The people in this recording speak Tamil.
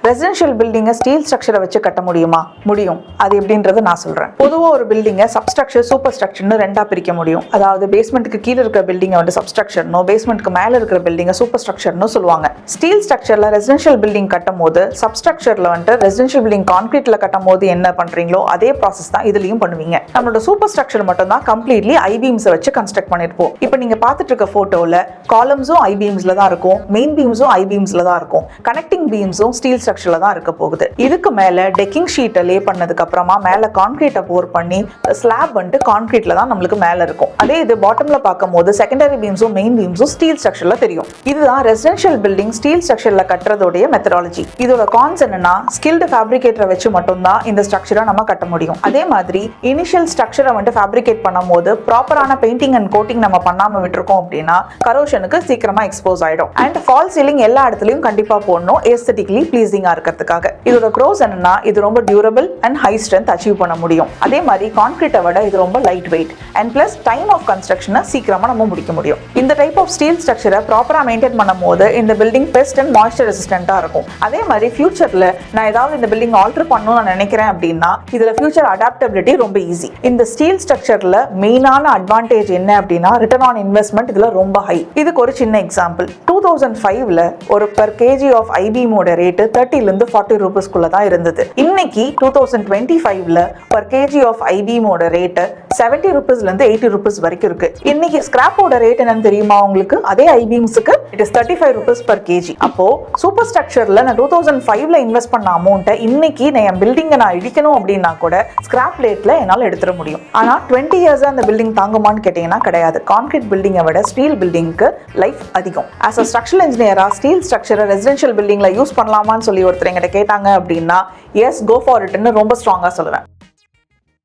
ரெசிடென்ஷியல் பில்டிங்கை ஸ்டீல் ஸ்ட்ரக்சரை வச்சு கட்ட முடியும். அது எப்படின்றத நான் சொல்றேன். பொதுவாக ஒரு பில்டிங்கை சப்ஸ்ட்ரக்சர் சூப்பர் ஸ்ட்ரக்சர்னு ரெண்டா பிரிக்க முடியும். அதாவது பேஸ்மெண்ட்டுக்கு கீழே இருக்கிற பில்டிங்கை வந்து சப்ஸ்ட்ரக்சர்னோ, பேஸ்மெண்ட்டுக்கு மேலே இருக்கிற பில்டிங்கை சூப்பர் ஸ்ட்ரக்சர்னு சொல்லுவாங்க. ஸ்டீல் ஸ்ட்ரக்சர்ல ரெசிடென்ஷியல் பில்டிங் கட்டும் போது சப்ஸ்ட்ரக்சர்ல வந்துட்டு ரெசிடென்ஷியல் பில்டிங் கான்கிரீட்ல கட்டும் போது என்ன பண்றீங்களோ அதே ப்ராசஸ் தான் இதுலயும் பண்ணுவீங்க. நம்மளோட சூப்பர் ஸ்ட்ரக்சர் மட்டும் தான் கம்ப்ளீட்லி ஐபீம்ஸை வச்சு கன்ஸ்ட்ரக்ட் பண்ணிருப்போம். இப்போ நீங்க பார்த்துட்டு இருக்க போட்டோல காலம்ஸும் ஐபீம்ஸ்ல தான் இருக்கும், மெயின் பீம்ஸும் ஐபீம்ஸ்ல தான் இருக்கும், கனெக்டிங் பீம்ஸும் ஸ்டீல் ஸ்ட்ரக்சர்ல தான் இருக்க போகுது. இதுக்கு மேல டெக்கிங் ஷீட்டை லே பண்ணதுக்கு அப்புறமா மேல கான்கிரீட்டை போர் பண்ணி ஸ்லாப் வந்துட்டு கான்கிரீட்ல தான் நம்மளுக்கு மேல இருக்கும். அதே இது பாட்டம்ல பார்க்கும்போது செகண்டரி பீம்ஸும் மெயின் பீம்ஸும் ஸ்டீல் ஸ்ட்ரக்சர்ல தெரியும். இதுதான் ரெசிடென்ஷியல் பில்டிங் ஸ்டீல் ஸ்ட்ரக்சர்ல கட்டுறதோட மெத்தடாலஜி. இதோட கான்ஸ் என்னன்னா ஸ்கில்டு ஃபேப்ரிகேட்டரை வச்சு மட்டும் தான் இந்த ஸ்ட்ரக்சரை நம்ம கட்ட முடியும். அதே மாதிரி இனிஷியல் ஸ்ட்ரக்சரை வந்து ஃபேப்ரிகேட் பண்ணும்போது ப்ராப்பரான பெயிண்டிங் அண்ட் கோட்டிங் நம்ம பண்ணாம விட்டுருக்கோம் அப்படின்னா கரோஷனுக்கு சீக்கிரமா எக்ஸ்போஸ் ஆயிடும். அண்ட் ஃபால் சீலிங் எல்லா இடத்துலயும் கண்டிப்பா போடணும், ஏஸ்தெட்டிக்கலி ப்ளீசிங்கா இருக்கிறதுக்காக. இதோட ப்ரோஸ் என்னன்னா இது ரொம்ப durable and high strength achieve பண்ண முடியும். அதே மாதிரி கான்கிரீட்டை விட இது ரொம்ப light weight and plus time of கன்ஸ்ட்ரக்ஷனை சீக்கிரமா நம்ம முடிக்க முடியும். இந்த டைப் ஆஃப் ஸ்டீல் ஸ்ட்ரக்சரை ப்ராப்பரா மெயின்டைன் பண்ணும்போது இந்த பில்டிங் பெஸ்ட் அண்ட் மாய்ஸ்சர் ரெசிஸ்டன்ட்டா இருக்கும். அதே மாதிரி ஃபியூச்சர்ல நான் ஏதாவது இந்த பில்டிங் ஆல்டர் பண்ணணும்னு நான் நினைக்கிறேன் அப்படின்னா இதுல ஃபியூச்சர் அடாப்டபிலிட்டி ரொம்ப ஈஸி. இந்த ஸ்டீல் ஸ்ட்ரக்சர்ல மெயினான அட்வான்டேஜ் என்ன அப்படின்னா ரிட்டர்ன் ஆன் இன்வெஸ்ட்மெண்ட் இதுல ரொம்ப ஹை. இதுக்கு ஒரு சின்ன எக்ஸாம்பிள். 2005ல ஒரு per kg ஆஃப் ஐபீமோட ரேட் 30 ல இருந்து 40 ரூபீஸ்க்குள்ள தான் இருந்தது. இன்னைக்கு 2025ல per kg ஆஃப் ஐபீமோட ரேட் 70 ரூபீஸ்ல இருந்து 80 ரூபீஸ் வரைக்கும் இருக்கு. இன்னைக்கு ஸ்கிராப்போட ரேட் என்னன்னு தெரியுமா உங்களுக்கு? அதே ஐபீம்ஸ்க்கு it is 35 rupees per kg. அப்போ சூப்பர் ஸ்ட்ரக்சர்ல நான் 2005ல இன்வெஸ்ட் பண்ண அமௌண்ட்டை இன்னைக்கு நான் பில்டிங்கை நான் இடிக்கணும் அப்படின்னா கூட ஸ்கிராப் ரேட்ல என்னால எடுத்துட முடியும். ஆனா 20 இயர்ஸ் அந்த பில்டிங் தாங்குமான்னு கேட்டீங்கன்னா கிடையாது. கான்கிரீட் பில்டிங்கை விட ஸ்டீல் பில்டிங்க்கு லைஃப் அதிகம். ஆஸ் அ ஸ்ட்ரக்சரல் இன்ஜினியரா ஸ்டீல் ஸ்ட்ரக்சரை ரெசிடென்ஷியல் பில்டிங்ல யூஸ் பண்ணலாமான்னு சொல்லி ஒருத்தர் என்கிட்ட கேட்டாங்க அப்படின்னா எஸ், கோ ஃபார் இட்னு ரொம்ப ஸ்ட்ராங்கா சொல்லுவேன்.